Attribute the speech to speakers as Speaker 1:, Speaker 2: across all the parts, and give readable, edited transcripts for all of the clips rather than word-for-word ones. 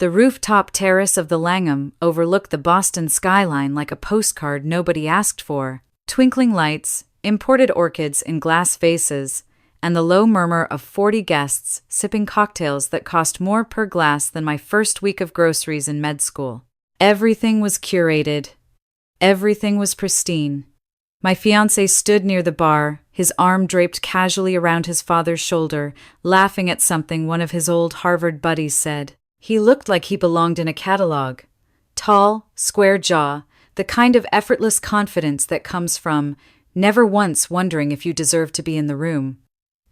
Speaker 1: The rooftop terrace of the Langham overlooked the Boston skyline like a postcard nobody asked for. Twinkling lights, imported orchids in glass vases, and the low murmur of 40 guests sipping cocktails that cost more per glass than my first week of groceries in med school. Everything was curated. Everything was pristine. My fiancé stood near the bar, his arm draped casually around his father's shoulder, laughing at something one of his old Harvard buddies said. He looked like he belonged in a catalog. Tall, square jaw, the kind of effortless confidence that comes from never once wondering if you deserve to be in the room.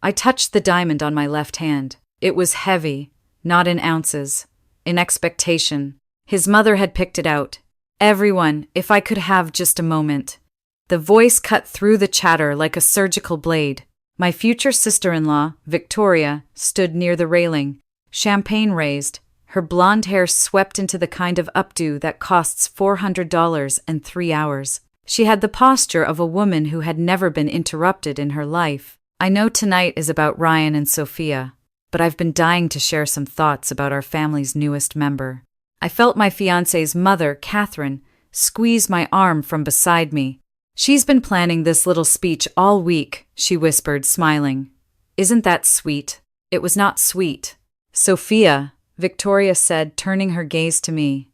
Speaker 1: I touched the diamond on my left hand. It was heavy, not in ounces, in expectation. His mother had picked it out. Everyone, if I could have just a moment. The voice cut through the chatter like a surgical blade. My future sister-in-law, Victoria, stood near the railing, champagne raised, her blonde hair swept into the kind of updo that costs $400 and 3 hours. She had the posture of a woman who had never been interrupted in her life. I know tonight is about Ryan and Sophia, but I've been dying to share some thoughts about our family's newest member. I felt my fiancé's mother, Catherine, squeeze my arm from beside me. She's been planning this little speech all week, she whispered, smiling. Isn't that sweet? It was not sweet. Sophia, Victoria said, turning her gaze to me.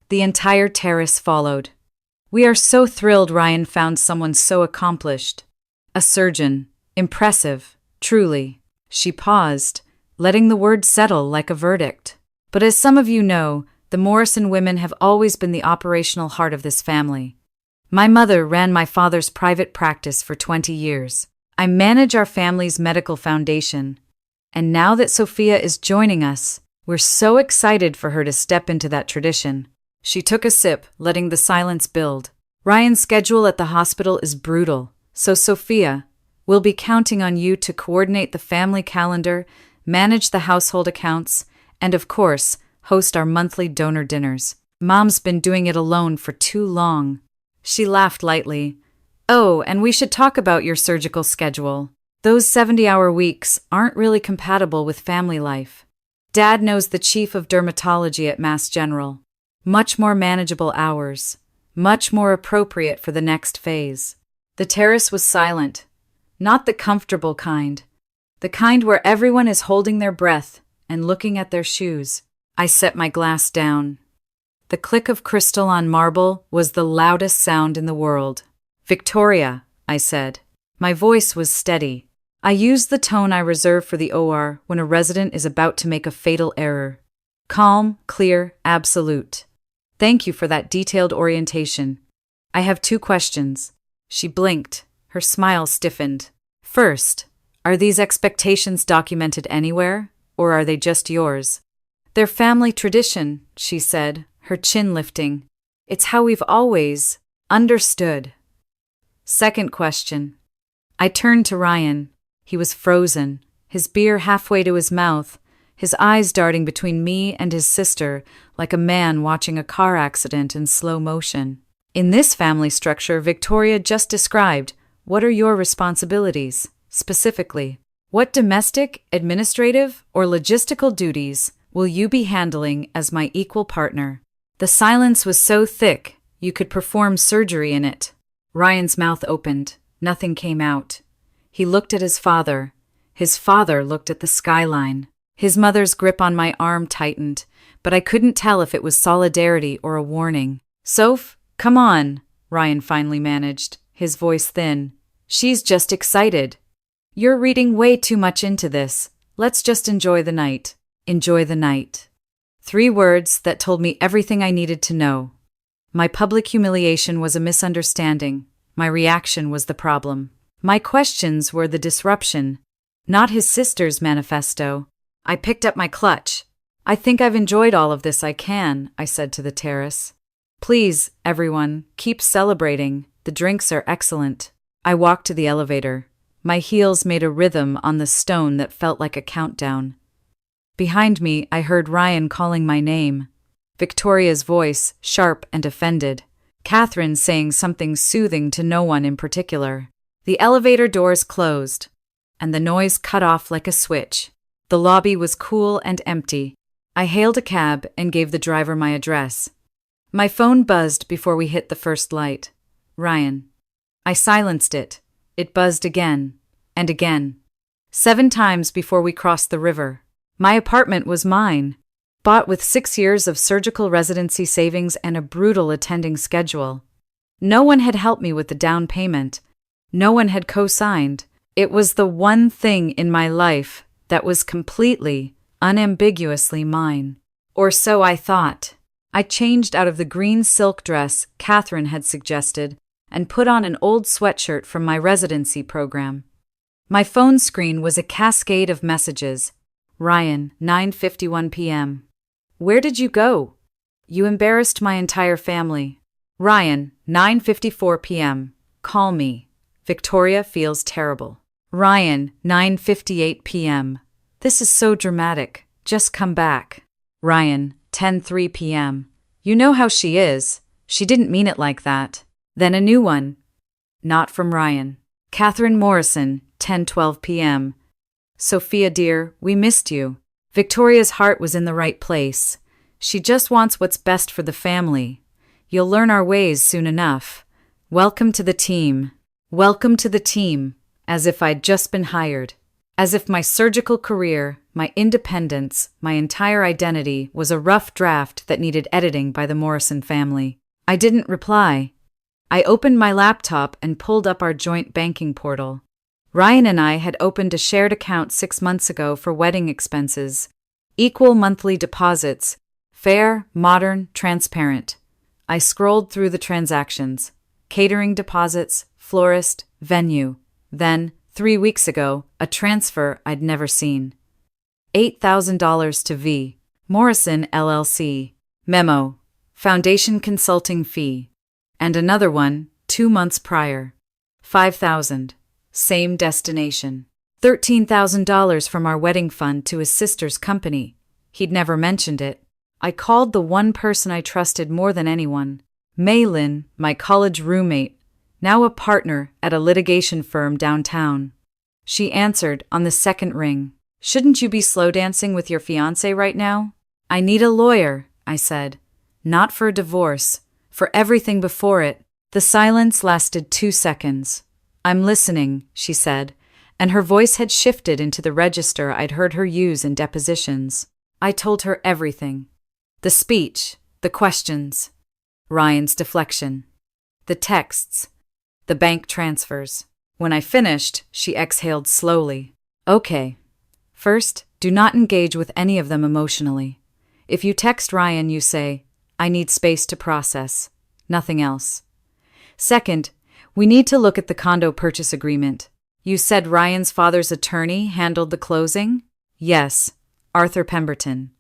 Speaker 1: The entire terrace followed. We are so thrilled Ryan found someone so accomplished. A surgeon. Impressive, truly. She paused, letting the word settle like a verdict. But as some of you know, the Morrison women have always been the operational heart of this family. My mother ran my father's private practice for 20 years. I manage our family's medical foundation. And now that Sophia is joining us, we're so excited for her to step into that tradition. She took a sip, letting the silence build. Ryan's schedule at the hospital is brutal, so Sophia, we'll be counting on you to coordinate the family calendar, manage the household accounts, and of course, host our monthly donor dinners. Mom's been doing it alone for too long. She laughed lightly. Oh, and we should talk about your surgical schedule. Those 70-hour weeks aren't really compatible with family life. Dad knows the chief of dermatology at Mass General. Much more manageable hours. Much more appropriate for the next phase. The terrace was silent. Not the comfortable kind. The kind where everyone is holding their breath and looking at their shoes. I set my glass down. The click of crystal on marble was the loudest sound in the world. Victoria, I said. My voice was steady. I used the tone I reserve for the OR when a resident is about to make a fatal error. Calm, clear, absolute. Thank you for that detailed orientation. I have 2 questions. She blinked. Her smile stiffened. First, are these expectations documented anywhere, or are they just yours? They're family tradition, she said, her chin lifting. It's how we've always understood. Second question. I turned to Ryan. He was frozen, his beer halfway to his mouth, his eyes darting between me and his sister like a man watching a car accident in slow motion. In this family structure Victoria just described, what are your responsibilities, specifically? What domestic, administrative, or logistical duties will you be handling as my equal partner? The silence was so thick, you could perform surgery in it. Ryan's mouth opened. Nothing came out. He looked at his father. His father looked at the skyline. His mother's grip on my arm tightened, but I couldn't tell if it was solidarity or a warning. Soph, come on, Ryan finally managed, his voice thin. She's just excited. You're reading way too much into this. Let's just enjoy the night. Enjoy the night. 3 words that told me everything I needed to know. My public humiliation was a misunderstanding. My reaction was the problem. My questions were the disruption, not his sister's manifesto. I picked up my clutch. I think I've enjoyed all of this I said to the terrace. Please, everyone, keep celebrating. The drinks are excellent. I walked to the elevator. My heels made a rhythm on the stone that felt like a countdown. Behind me, I heard Ryan calling my name. Victoria's voice, sharp and offended. Catherine saying something soothing to no one in particular. The elevator doors closed, and the noise cut off like a switch. The lobby was cool and empty. I hailed a cab and gave the driver my address. My phone buzzed before we hit the first light. Ryan. I silenced it. It buzzed again. And again. 7 times before we crossed the river. My apartment was mine. Bought with 6 years of surgical residency savings and a brutal attending schedule. No one had helped me with the down payment. No one had co-signed. It was the one thing in my life that was completely, unambiguously mine. Or so I thought. I changed out of the green silk dress Catherine had suggested and put on an old sweatshirt from my residency program. My phone screen was a cascade of messages. Ryan, 9:51 p.m. Where did you go? You embarrassed my entire family. Ryan, 9:54 p.m. Call me. Victoria feels terrible. Ryan, 9:58 p.m. This is so dramatic. Just come back. Ryan, 10:03 p.m. You know how she is. She didn't mean it like that. Then a new one. Not from Ryan. Catherine Morrison, 10:12 p.m. Sophia dear, we missed you. Victoria's heart was in the right place. She just wants what's best for the family. You'll learn our ways soon enough. Welcome to the team. Welcome to the team. As if I'd just been hired. As if my surgical career, my independence, my entire identity was a rough draft that needed editing by the Morrison family. I didn't reply. I opened my laptop and pulled up our joint banking portal. Ryan and I had opened a shared account 6 months ago for wedding expenses. Equal monthly deposits. Fair, modern, transparent. I scrolled through the transactions. Catering deposits, florist, venue. Then, 3 weeks ago, a transfer I'd never seen. $8,000 to V. Morrison LLC. Memo. Foundation consulting fee. And another one, 2 months prior. $5,000. Same destination. $13,000 from our wedding fund to his sister's company. He'd never mentioned it. I called the one person I trusted more than anyone. Maylin, my college roommate, now a partner at a litigation firm downtown. She answered on the second ring. Shouldn't you be slow dancing with your fiancé right now? I need a lawyer, I said. Not for a divorce, for everything before it. The silence lasted 2 seconds. I'm listening, she said, and her voice had shifted into the register I'd heard her use in depositions. I told her everything. The speech, the questions, Ryan's deflection, the texts, the bank transfers. When I finished, she exhaled slowly. Okay. First, do not engage with any of them emotionally. If you text Ryan, you say, I need space to process. Nothing else. Second, we need to look at the condo purchase agreement. You said Ryan's father's attorney handled the closing? Yes, Arthur Pemberton.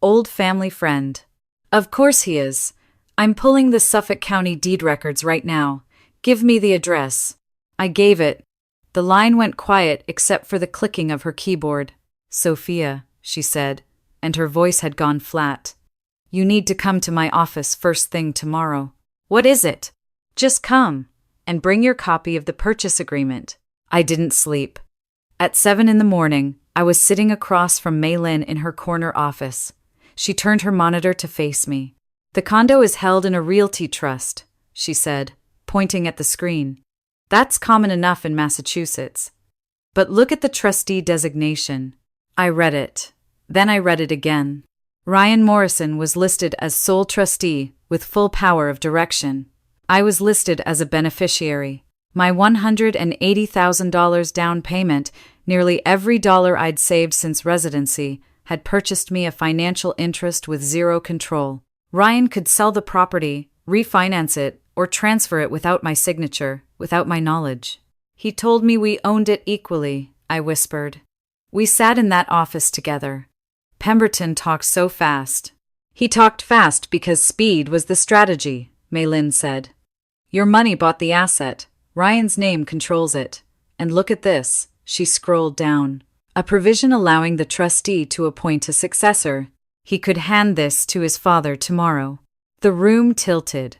Speaker 1: Old family friend. Of course he is. I'm pulling the Suffolk County deed records right now. Give me the address. I gave it. The line went quiet except for the clicking of her keyboard. Sophia, she said, and her voice had gone flat. You need to come to my office first thing tomorrow. What is it? Just come, and bring your copy of the purchase agreement. I didn't sleep. At 7 a.m, I was sitting across from Maylin in her corner office. She turned her monitor to face me. The condo is held in a realty trust, she said, pointing at the screen. That's common enough in Massachusetts. But look at the trustee designation. I read it. Then I read it again. Ryan Morrison was listed as sole trustee with full power of direction. I was listed as a beneficiary. My $180,000 down payment, nearly every dollar I'd saved since residency, had purchased me a financial interest with zero control. Ryan could sell the property, refinance it, or transfer it without my signature, without my knowledge. He told me we owned it equally, I whispered. We sat in that office together. Pemberton talked so fast. He talked fast because speed was the strategy, Maylin said. Your money bought the asset. Ryan's name controls it. And look at this, she scrolled down. A provision allowing the trustee to appoint a successor. He could hand this to his father tomorrow. The room tilted.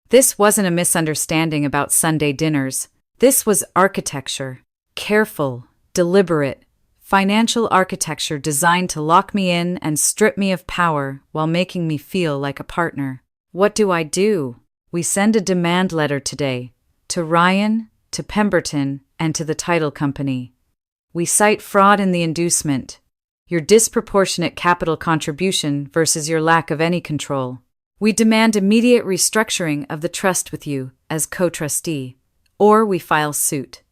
Speaker 1: This wasn't a misunderstanding about Sunday dinners. This was architecture. Careful, deliberate, Financial architecture designed to lock me in and strip me of power while making me feel like a partner. What do? We send a demand letter today. To Ryan, to Pemberton, and to the title company. We cite fraud in the inducement. Your disproportionate capital contribution versus your lack of any control. We demand immediate restructuring of the trust with you as co-trustee, or we file suit.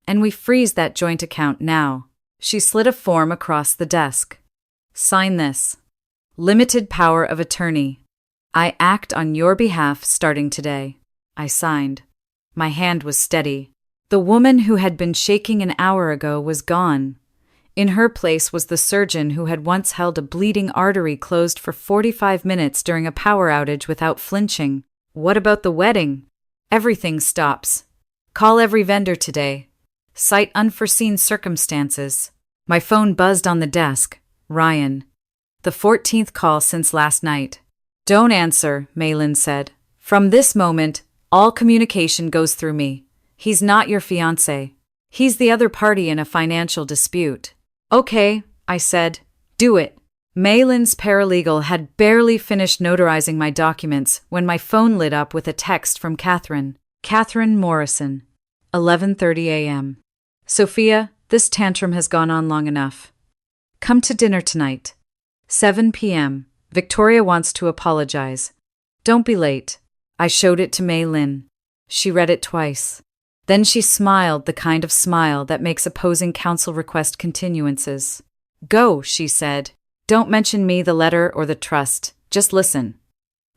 Speaker 1: And we freeze that joint account now. She slid a form across the desk. Sign this. Limited power of attorney. I act on your behalf starting today. I signed. My hand was steady. The woman who had been shaking an hour ago was gone. In her place was the surgeon who had once held a bleeding artery closed for 45 minutes during a power outage without flinching. What about the wedding? Everything stops. Call every vendor today. Cite unforeseen circumstances. My phone buzzed on the desk. Ryan. The 14th call since last night. Don't answer, Malin said. From this moment, all communication goes through me. He's not your fiancé. He's the other party in a financial dispute. Okay, I said. Do it. Malin's paralegal had barely finished notarizing my documents when my phone lit up with a text from Catherine. Catherine Morrison. 11:30 a.m. Sophia, this tantrum has gone on long enough. Come to dinner tonight. 7 p.m. Victoria wants to apologize. Don't be late. I showed it to Malin. She read it twice. Then she smiled the kind of smile that makes opposing counsel request continuances. Go, she said. Don't mention me, the letter, or the trust. Just listen.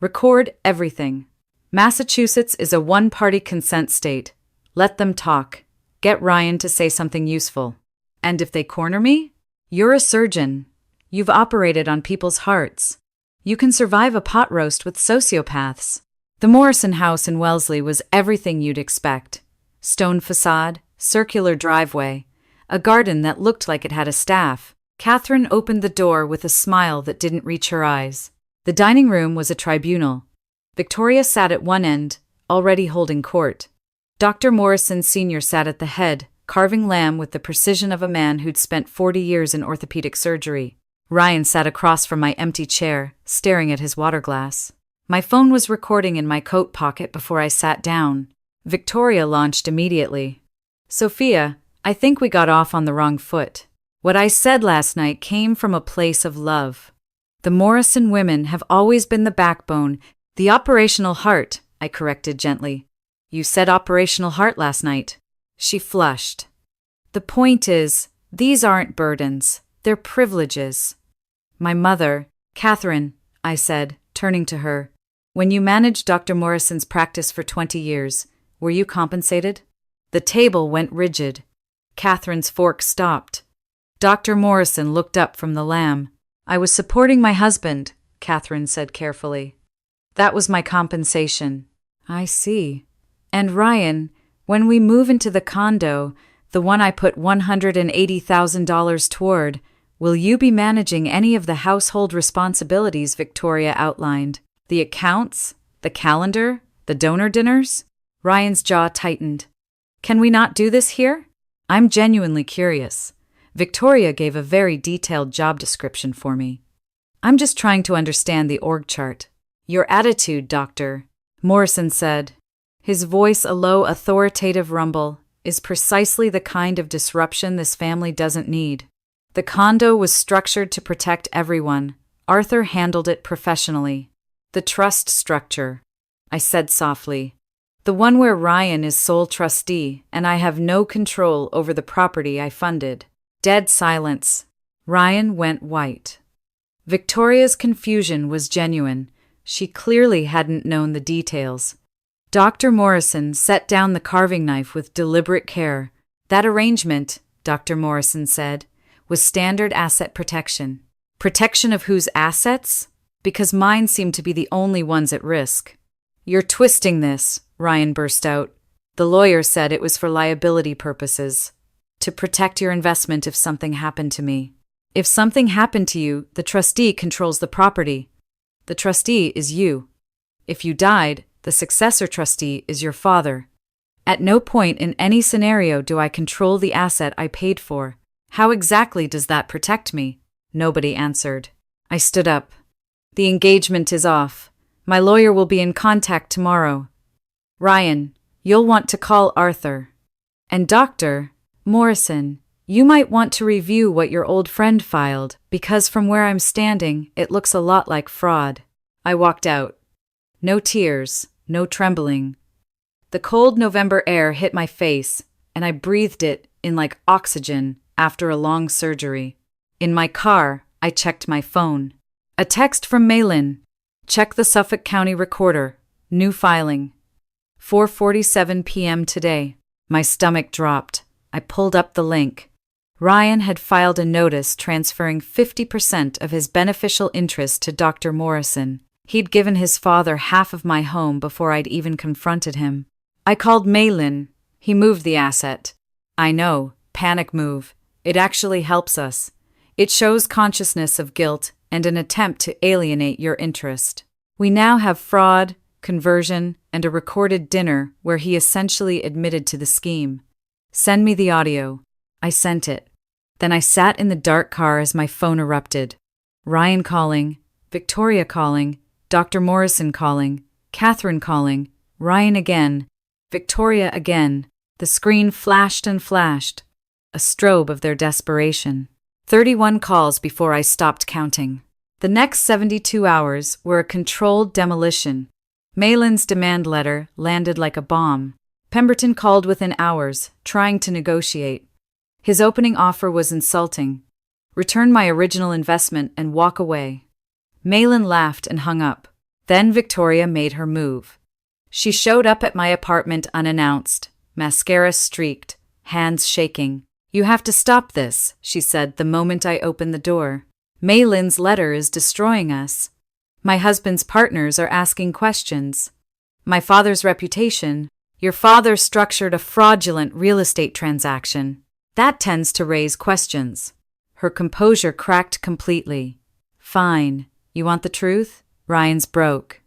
Speaker 1: Record everything. Massachusetts is a one-party consent state. Let them talk. Get Ryan to say something useful. And if they corner me? You're a surgeon. You've operated on people's hearts. You can survive a pot roast with sociopaths. The Morrison house in Wellesley was everything you'd expect. Stone facade, circular driveway, a garden that looked like it had a staff. Catherine opened the door with a smile that didn't reach her eyes. The dining room was a tribunal. Victoria sat at one end, already holding court. Dr. Morrison Sr. sat at the head, carving lamb with the precision of a man who'd spent 40 years in orthopedic surgery. Ryan sat across from my empty chair, staring at his water glass. My phone was recording in my coat pocket before I sat down. Victoria launched immediately. Sophia, I think we got off on the wrong foot. What I said last night came from a place of love. The Morrison women have always been the backbone, the operational heart, I corrected gently. You said operational heart last night. She flushed. The point is, these aren't burdens, they're privileges. My mother, Catherine, I said, turning to her. When you managed Dr. Morrison's practice for 20 years, were you compensated? The table went rigid. Catherine's fork stopped. Dr. Morrison looked up from the lamb. I was supporting my husband, Catherine said carefully. That was my compensation. I see. And Ryan, when we move into the condo, the one I put $180,000 toward, will you be managing any of the household responsibilities Victoria outlined? The accounts? The calendar? The donor dinners? Ryan's jaw tightened. Can we not do this here? I'm genuinely curious. Victoria gave a very detailed job description for me. I'm just trying to understand the org chart. Your attitude, Doctor, Morrison said. His voice a low, authoritative rumble, is precisely the kind of disruption this family doesn't need. The condo was structured to protect everyone. Arthur handled it professionally. The trust structure, I said softly. The one where Ryan is sole trustee and I have no control over the property I funded. Dead silence. Ryan went white. Victoria's confusion was genuine. She clearly hadn't known the details. Dr. Morrison set down the carving knife with deliberate care. That arrangement, Dr. Morrison said, was standard asset protection. Protection of whose assets? Because mine seemed to be the only ones at risk. You're twisting this, Ryan burst out. The lawyer said it was for liability purposes. To protect your investment if something happened to me. If something happened to you, the trustee controls the property. The trustee is you. If you died, the successor trustee is your father. At no point in any scenario do I control the asset I paid for. How exactly does that protect me? Nobody answered. I stood up. The engagement is off. My lawyer will be in contact tomorrow. Ryan, you'll want to call Arthur. And Dr. Morrison, you might want to review what your old friend filed, because from where I'm standing, it looks a lot like fraud. I walked out. No tears, no trembling. The cold November air hit my face, and I breathed it in like oxygen after a long surgery. In my car, I checked my phone. A text from Malin. Check the Suffolk County Recorder. New filing. 4:47 p.m. today. My stomach dropped. I pulled up the link. Ryan had filed a notice transferring 50% of his beneficial interest to Dr. Morrison. He'd given his father half of my home before I'd even confronted him. I called Malin. He moved the asset. I know, panic move. It actually helps us. It shows consciousness of guilt and an attempt to alienate your interest. We now have fraud, conversion, and a recorded dinner where he essentially admitted to the scheme. Send me the audio. I sent it. Then I sat in the dark car as my phone erupted. Ryan calling, Victoria calling, Dr. Morrison calling, Catherine calling, Ryan again, Victoria again. The screen flashed and flashed. A strobe of their desperation. 31 calls before I stopped counting. The next 72 hours were a controlled demolition. Malin's demand letter landed like a bomb. Pemberton called within hours, trying to negotiate. His opening offer was insulting. Return my original investment and walk away. Malin laughed and hung up. Then Victoria made her move. She showed up at my apartment unannounced, mascara streaked, hands shaking. You have to stop this, she said the moment I opened the door. Malin's letter is destroying us. My husband's partners are asking questions. My father's reputation. Your father structured a fraudulent real estate transaction. That tends to raise questions. Her composure cracked completely. Fine. You want the truth? Ryan's broke.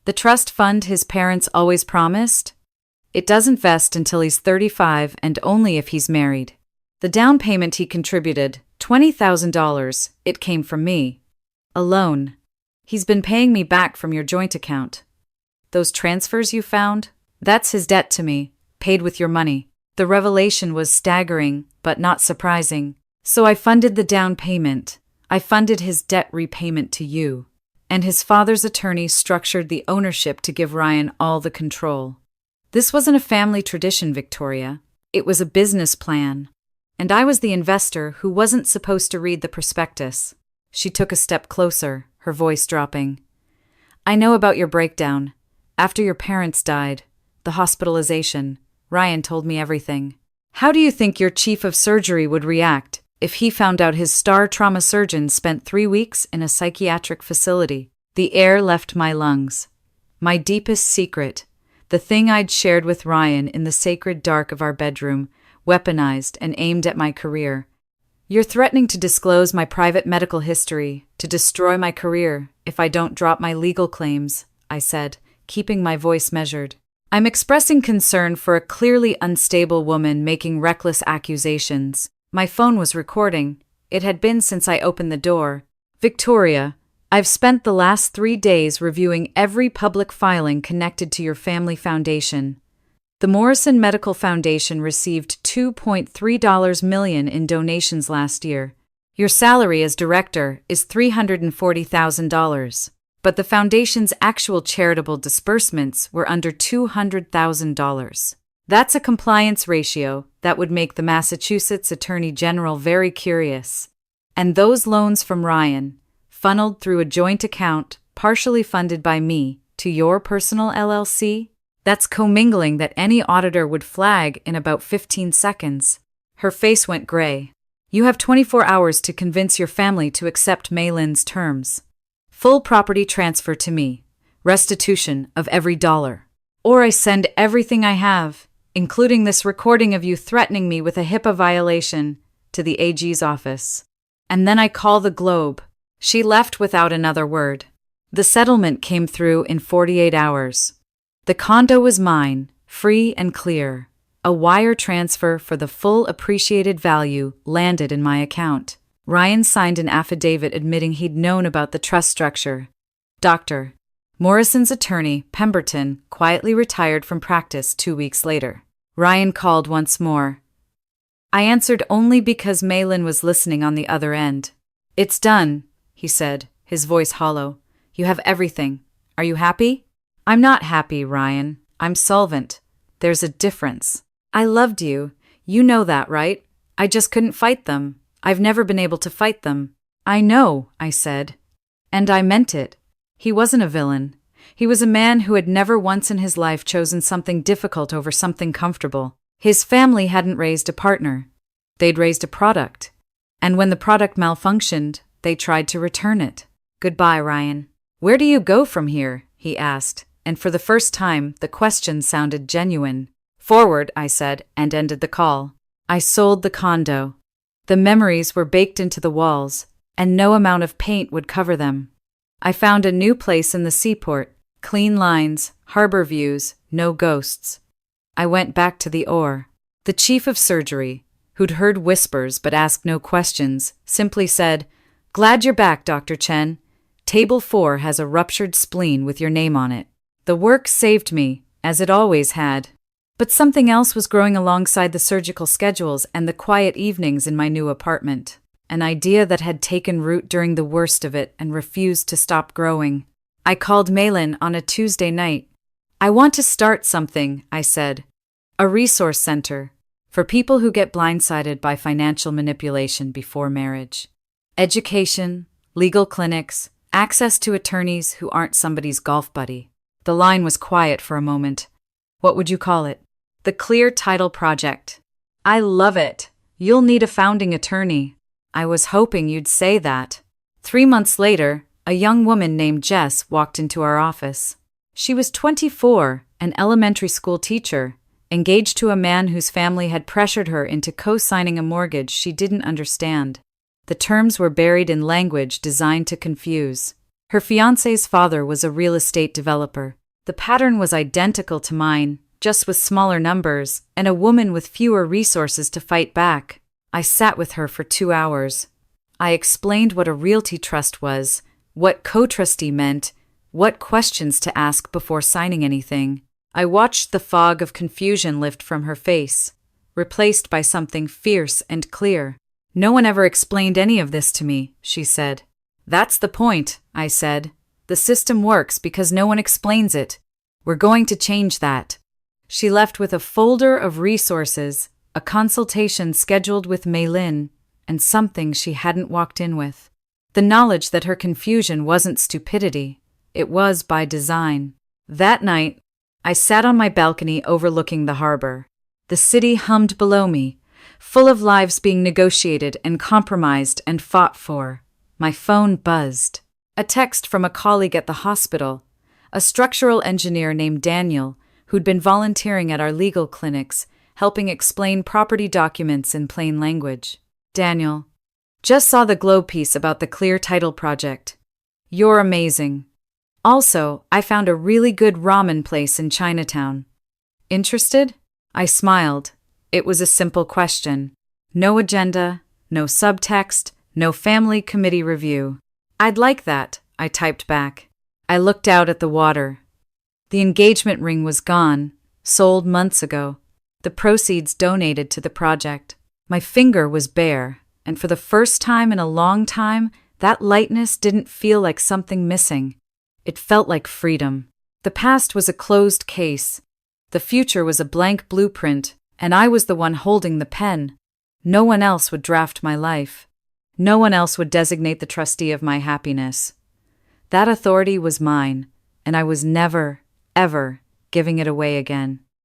Speaker 1: The trust fund his parents always promised? It doesn't vest until he's 35 and only if he's married. The down payment he contributed, $20,000, it came from me. A loan. He's been paying me back from your joint account. Those transfers you found? That's his debt to me, paid with your money. The revelation was staggering, but not surprising. So I funded the down payment. I funded his debt repayment to you. And his father's attorney structured the ownership to give Ryan all the control. This wasn't a family tradition, Victoria. It was a business plan. And I was the investor who wasn't supposed to read the prospectus. She took a step closer, her voice dropping. I know about your breakdown. After your parents died, the hospitalization, Ryan told me everything. How do you think your chief of surgery would react if he found out his star trauma surgeon spent 3 weeks in a psychiatric facility? The air left my lungs. My deepest secret, the thing I'd shared with Ryan in the sacred dark of our bedroom, weaponized and aimed at my career. You're threatening to disclose my private medical history, to destroy my career if I don't drop my legal claims, I said, keeping my voice measured. I'm expressing concern for a clearly unstable woman making reckless accusations. My phone was recording. It had been since I opened the door. Victoria, I've spent the last 3 days reviewing every public filing connected to your family foundation. The Morrison Medical Foundation received $2.3 million in donations last year. Your salary as director is $340,000, but the foundation's actual charitable disbursements were under $200,000. That's a compliance ratio that would make the Massachusetts Attorney General very curious. And those loans from Ryan, funneled through a joint account partially funded by me to your personal LLC? That's commingling that any auditor would flag in about 15 seconds. Her face went gray. You have 24 hours to convince your family to accept Malin's terms. Full property transfer to me. Restitution of every dollar. Or I send everything I have, including this recording of you threatening me with a HIPAA violation, to the AG's office. And then I call the Globe. She left without another word. The settlement came through in 48 hours. The condo was mine, free and clear. A wire transfer for the full appreciated value landed in my account. Ryan signed an affidavit admitting he'd known about the trust structure. Dr. Morrison's attorney, Pemberton, quietly retired from practice 2 weeks later. Ryan called once more. I answered only because Malin was listening on the other end. It's done, he said, his voice hollow. You have everything. Are you happy? I'm not happy, Ryan. I'm solvent. There's a difference. I loved you. You know that, right? I just couldn't fight them. I've never been able to fight them. I know, I said. And I meant it. He wasn't a villain. He was a man who had never once in his life chosen something difficult over something comfortable. His family hadn't raised a partner. They'd raised a product. And when the product malfunctioned, they tried to return it. Goodbye, Ryan. Where do you go from here? He asked, and for the first time, the question sounded genuine. Forward, I said, and ended the call. I sold the condo. The memories were baked into the walls, and no amount of paint would cover them. I found a new place in the seaport, clean lines, harbor views, no ghosts. I went back to the oar. The chief of surgery, who'd heard whispers but asked no questions, simply said, Glad you're back, Dr. Chen. Table 4 has a ruptured spleen with your name on it. The work saved me, as it always had. But something else was growing alongside the surgical schedules and the quiet evenings in my new apartment. An idea that had taken root during the worst of it and refused to stop growing. I called Malin on a Tuesday night. I want to start something, I said. A resource center for people who get blindsided by financial manipulation before marriage. Education, legal clinics, access to attorneys who aren't somebody's golf buddy. The line was quiet for a moment. What would you call it? The Clear Title Project. I love it. You'll need a founding attorney. I was hoping you'd say that. 3 months later, a young woman named Jess walked into our office. She was 24, an elementary school teacher, engaged to a man whose family had pressured her into co-signing a mortgage she didn't understand. The terms were buried in language designed to confuse. Her fiancé's father was a real estate developer. The pattern was identical to mine, just with smaller numbers, and a woman with fewer resources to fight back. I sat with her for 2 hours. I explained what a realty trust was, what co-trustee meant, what questions to ask before signing anything. I watched the fog of confusion lift from her face, replaced by something fierce and clear. No one ever explained any of this to me, she said. That's the point, I said. The system works because no one explains it. We're going to change that. She left with a folder of resources, a consultation scheduled with Malin, and something she hadn't walked in with. The knowledge that her confusion wasn't stupidity. It was by design. That night, I sat on my balcony overlooking the harbor. The city hummed below me, full of lives being negotiated and compromised and fought for. My phone buzzed. A text from a colleague at the hospital, a structural engineer named Daniel, who'd been volunteering at our legal clinics, helping explain property documents in plain language. Daniel, just saw the Globe piece about the Clear Title Project. You're amazing. Also, I found a really good ramen place in Chinatown. Interested? I smiled. It was a simple question. No agenda, no subtext, no family committee review. I'd like that, I typed back. I looked out at the water. The engagement ring was gone, sold months ago. The proceeds donated to the project. My finger was bare, and for the first time in a long time, that lightness didn't feel like something missing. It felt like freedom. The past was a closed case. The future was a blank blueprint, and I was the one holding the pen. No one else would draft my life. No one else would designate the trustee of my happiness. That authority was mine, and I was never, ever giving it away again.